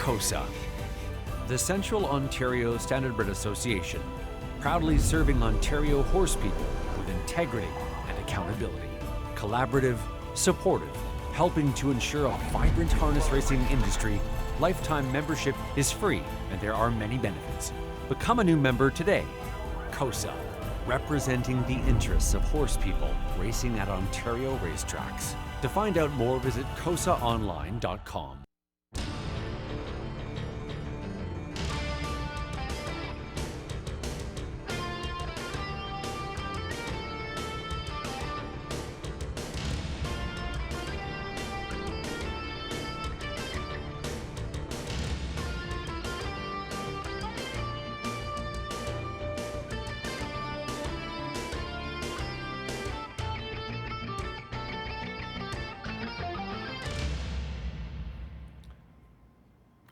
COSA, the Central Ontario Standardbred Association, proudly serving Ontario horse people with integrity and accountability. Collaborative, supportive, helping to ensure a vibrant harness racing industry. Lifetime membership is free and there are many benefits. Become a new member today. COSA, representing the interests of horse people racing at Ontario racetracks. To find out more, visit cosaonline.com.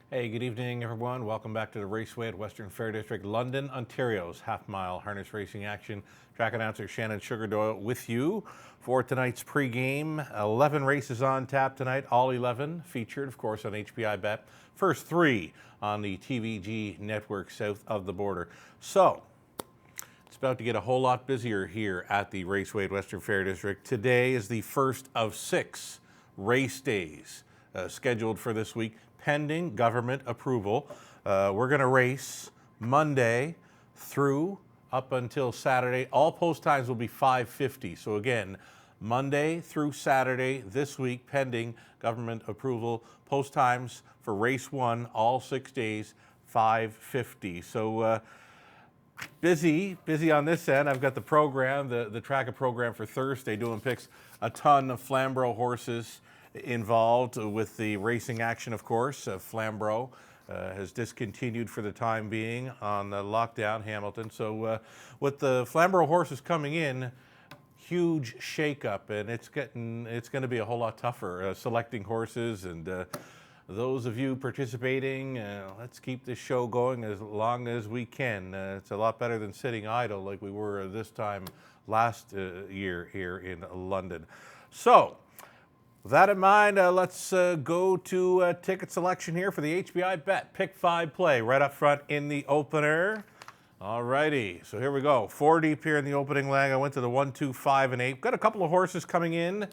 Hey, good evening, everyone. Welcome back to the Raceway at Western Fair District, London, Ontario's half-mile harness racing action. Track announcer Shannon Sugardoyle with you for tonight's pregame. 11 races on tap tonight, all 11 featured, of course, on HPI Bet. First 3 on the TVG network south of the border. So, it's about to get a whole lot busier here at the Raceway at Western Fair District. Today is the first of 6 race days scheduled for this week, pending government approval. We're going to race Monday through up until Saturday. All post times will be 5:50. So again, Monday through Saturday this week, pending government approval. Post times for race 1, all 6 days, 5:50. So busy on this end. I've got the program, the tracker program for Thursday, doing picks. A ton of Flamborough horses involved with the racing action, of course. Flamborough has discontinued for the time being on the lockdown, Hamilton. So with the Flamborough horses coming in, huge shakeup, and it's going to be a whole lot tougher selecting horses. And those of you participating, let's keep this show going as long as we can. It's a lot better than sitting idle like we were this time last year here in London. So, with that in mind, let's go to ticket selection here for the HBI Bet Pick 5 play right up front in the opener. All righty, so here we go. 4 deep here in the opening leg. I went to the 1, 2, 5, and 8. Got a couple of horses coming in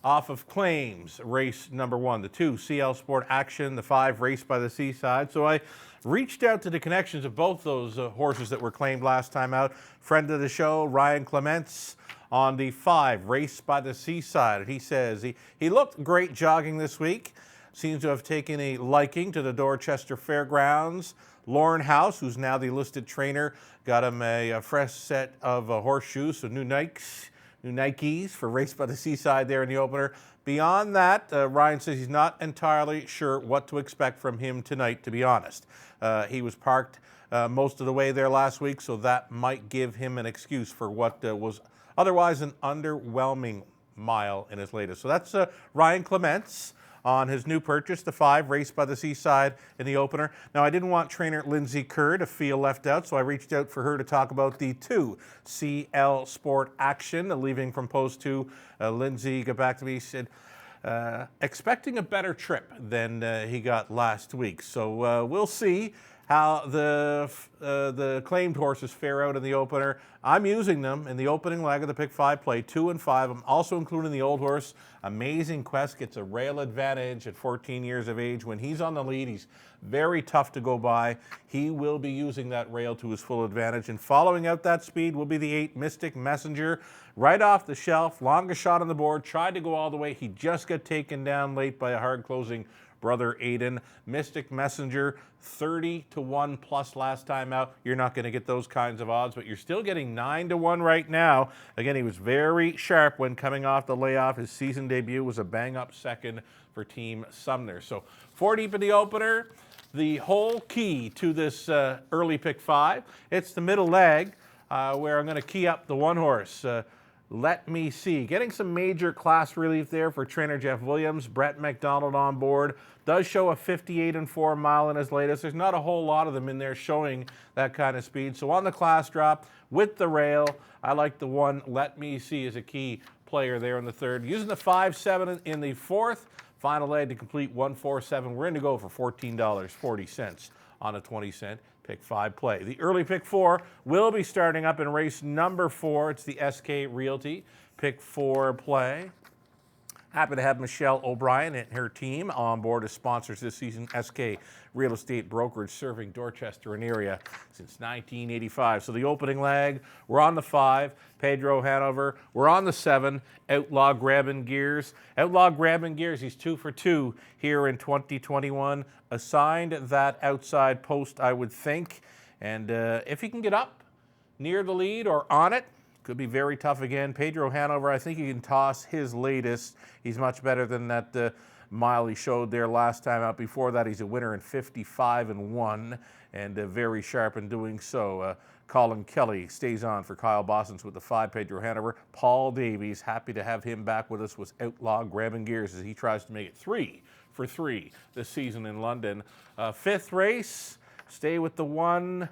off of claims. Race number 1, the 2, CL Sport Action, the 5, Race by the Seaside. So I reached out to the connections of both those horses that were claimed last time out. Friend of the show, Ryan Clements, on the 5, Race by the Seaside. He says he looked great jogging this week. Seems to have taken a liking to the Dorchester Fairgrounds. Lauren House, who's now the listed trainer, got him a fresh set of horseshoes, so new Nikes for Race by the Seaside there in the opener. Beyond that, Ryan says he's not entirely sure what to expect from him tonight, to be honest. He was parked most of the way there last week, so that might give him an excuse for what was otherwise an underwhelming mile in his latest. So that's Ryan Clements on his new purchase, the 5, Race by the Seaside in the opener. Now, I didn't want trainer Lindsay Kerr to feel left out, so I reached out for her to talk about the 2, CL Sport Action. Leaving from post 2, Lindsay got back to me, said, expecting a better trip than he got last week. So we'll see how the claimed horses fare out in the opener. I'm using them in the opening leg of the Pick 5 play, 2 and 5. I'm also including the old horse, Amazing Quest, gets a rail advantage at 14 years of age. When he's on the lead, he's very tough to go by. He will be using that rail to his full advantage. And following out that speed will be the 8, Mystic Messenger. Right off the shelf, longest shot on the board, tried to go all the way. He just got taken down late by a hard-closing brother Aiden. Mystic Messenger, 30-1 plus last time out. You're not going to get those kinds of odds, but you're still getting 9-1 right now. Again, he was very sharp when coming off the layoff. His season debut was a bang-up second for Team Sumner. So 4 deep in the opener. The whole key to this early Pick 5, it's the middle leg where I'm going to key up the 1 horse. Let Me See. Getting some major class relief there for trainer Jeff Williams. Brett McDonald on board. Does show a 58-4 mile in his latest. There's not a whole lot of them in there showing that kind of speed. So on the class drop with the rail, I like the 1 Let Me See as a key player there in the 3rd. Using the 5-7 in the 4th. Final leg to complete 147. We're going to go for $14.40 on a 20-cent pick 5 play. The early pick 4 will be starting up in race number 4. It's the SK Realty pick 4 play. Happy to have Michelle O'Brien and her team on board as sponsors this season. SK Real Estate Brokerage serving Dorchester and area since 1985. So the opening leg, we're on the 5, Pedro Hanover. We're on the 7, Outlaw Grabbing Gears. Outlaw Grabbing Gears, he's 2 for 2 here in 2021. Assigned that outside post, I would think. And if he can get up near the lead or on it, could be very tough again. Pedro Hanover, I think he can toss his latest. He's much better than that mile he showed there last time out. Before that, he's a winner in 55-1 and very sharp in doing so. Colin Kelly stays on for Kyle Bossens with the 5, Pedro Hanover. Paul Davies, happy to have him back with us, with Outlaw Grabbing Gears as he tries to make it 3 for 3 this season in London. 5th race, stay with the 1,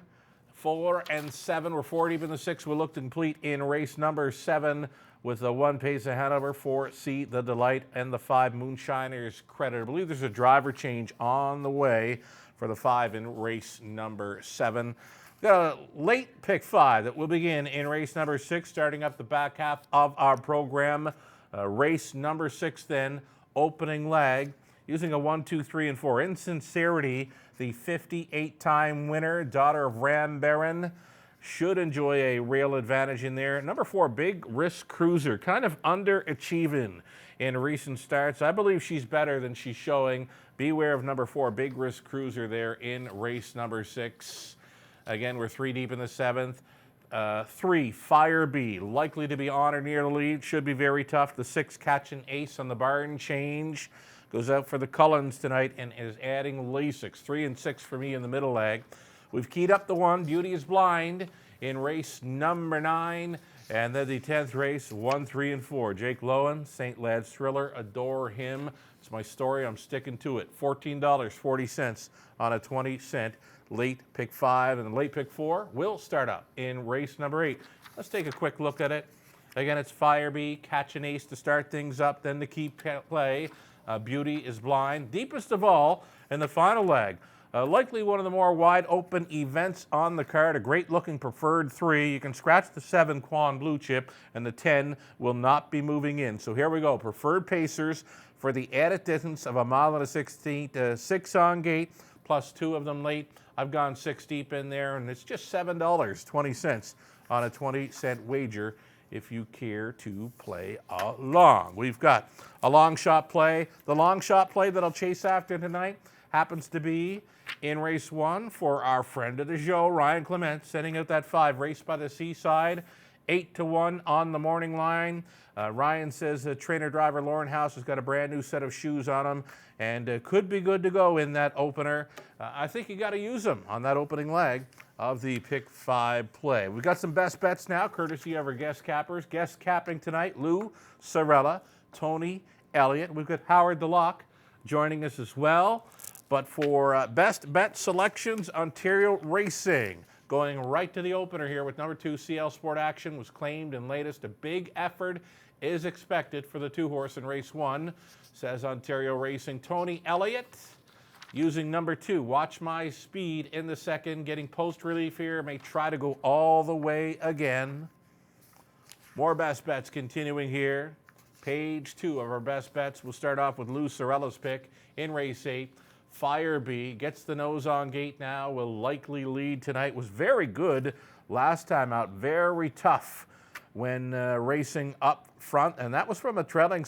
4, and 7. We're 4 deep in the 6. We'll look to complete in race number 7 with the 1, Pace of Hanover, 4, See the Delight, and the 5, Moonshiners Credit. I believe there's a driver change on the way for the 5 in race number 7. We've got a late pick 5 that will begin in race number 6, starting up the back half of our program. Race number 6 then, opening leg, using a 1, 2, 3, and 4. Insincerity, the 58-time winner, daughter of Ram Baron, should enjoy a rail advantage in there. Number 4, Big Risk Cruiser, kind of underachieving in recent starts. I believe she's better than she's showing. Beware of number 4, Big Risk Cruiser there in race number 6. Again, we're 3 deep in the 7th. 3, Fire Bee, likely to be on or near the lead. Should be very tough. The 6, Catching Ace on the barn change. Goes out for the Cullens tonight and is adding Lasix. 3 and 6 for me in the middle leg. We've keyed up the 1, Beauty is Blind, in race number 9. And then the 10th race, 1, 3, and 4. Jake Lowen, St. Lad's Thriller, adore him. It's my story. I'm sticking to it. $14.40 on a 20-cent late pick 5. And the late pick 4 will start up in race number 8. Let's take a quick look at it. Again, it's Fire Bee, Catch an Ace to start things up, then the key play. Beauty is Blind. Deepest of all in the final leg. Likely one of the more wide open events on the card. A great looking preferred 3. You can scratch the 7, Quan Blue Chip, and the 10 will not be moving in. So here we go. Preferred Pacers for the added distance of 1 1/16 to 6 on gate, plus 2 of them late. I've gone 6 deep in there, and it's just $7.20 on a 20-cent wager if you care to play along. We've got a long shot play. The long shot play that I'll chase after tonight happens to be in race 1 for our friend of the show, Ryan Clement, sending out that 5, Race by the Seaside, 8-1 on the morning line. Ryan says trainer driver Lauren House has got a brand new set of shoes on him and could be good to go in that opener. I think you got to use them on that opening leg of the pick 5 play. We've got some best bets now, courtesy of our guest cappers. Guest capping tonight, Lou Sorella, Tony Elliott. We've got Howard DeLocke joining us as well. But for best bet selections, Ontario Racing, going right to the opener here with number 2, CL Sport Action, was claimed and latest. A big effort is expected for the 2-horse in race 1, says Ontario Racing. Tony Elliott using number 2, Watch My Speed in the second, getting post relief here, may try to go all the way again. More best bets continuing here. Page 2 of our best bets. We'll start off with Lou Sorella's pick in race 8. Fire Bee gets the nose on gate now, will likely lead tonight. Was very good last time out, very tough when racing up front, and that was from a trailing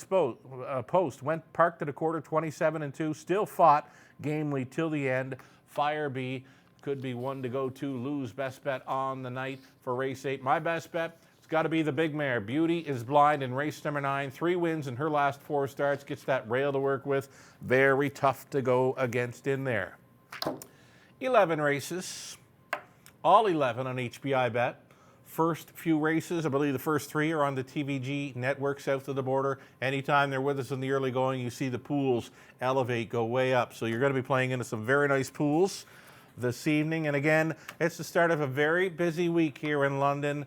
post. Went parked at a quarter, 27-2, still fought gamely till the end. Fire Bee could be one to go to. Lou's best bet on the night for race 8. My best bet, it's got to be the big mare. Beauty is Blind in race number 9. 3 wins in her last 4 starts. Gets that rail to work with. Very tough to go against in there. 11 races. All 11 on HBI Bet. First few races, I believe the first 3 are on the TVG network south of the border. Anytime they're with us in the early going, you see the pools elevate, go way up. So you're going to be playing into some very nice pools this evening. And again, it's the start of a very busy week here in London.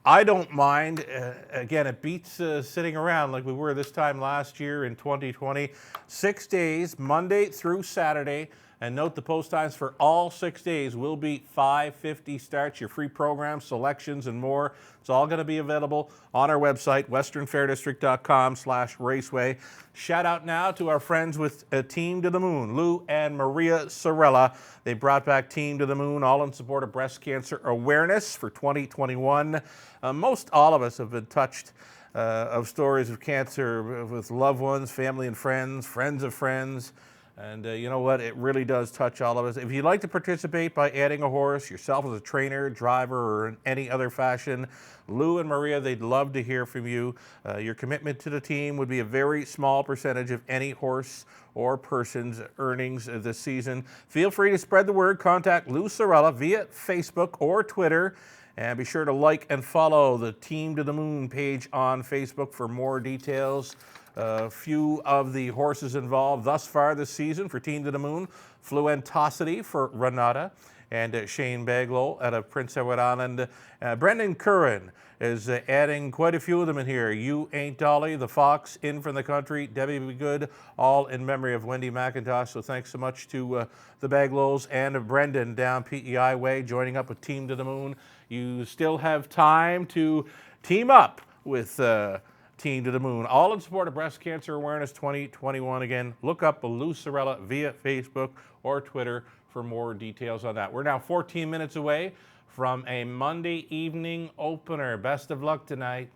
I don't mind. Again, it beats sitting around like we were this time last year in 2020. 6 days, Monday through Saturday. And note the post times for all 6 days will be 5:50 starts, your free programs, selections, and more. It's all going to be available on our website, westernfairdistrict.com/raceway. Shout out now to our friends with Team to the Moon, Lou and Maria Sorella. They brought back Team to the Moon, all in support of breast cancer awareness for 2021. Most all of us have been touched of stories of cancer with loved ones, family and friends, friends of friends. And you know what? It really does touch all of us. If you'd like to participate by adding a horse, yourself as a trainer, driver, or in any other fashion, Lou and Maria, they'd love to hear from you. Your commitment to the team would be a very small percentage of any horse or person's earnings this season. Feel free to spread the word. Contact Lou Sorella via Facebook or Twitter. And be sure to like and follow the Team to the Moon page on Facebook for more details. A few of the horses involved thus far this season for Team to the Moon: Fluentosity for Renata and Shane Baglow out of Prince Edward Island. Brendan Curran is adding quite a few of them in here. You Ain't Dolly, The Fox, In From the Country, Debbie Be Good, all in memory of Wendy McIntosh. So thanks so much to the Baglows and Brendan down PEI Way, joining up with Team to the Moon. You still have time to team up with Team to the Moon, all in support of Breast Cancer Awareness 2021. Again, look up Lou Sorella via Facebook or Twitter for more details on that. We're now 14 minutes away from a Monday evening opener. Best of luck tonight.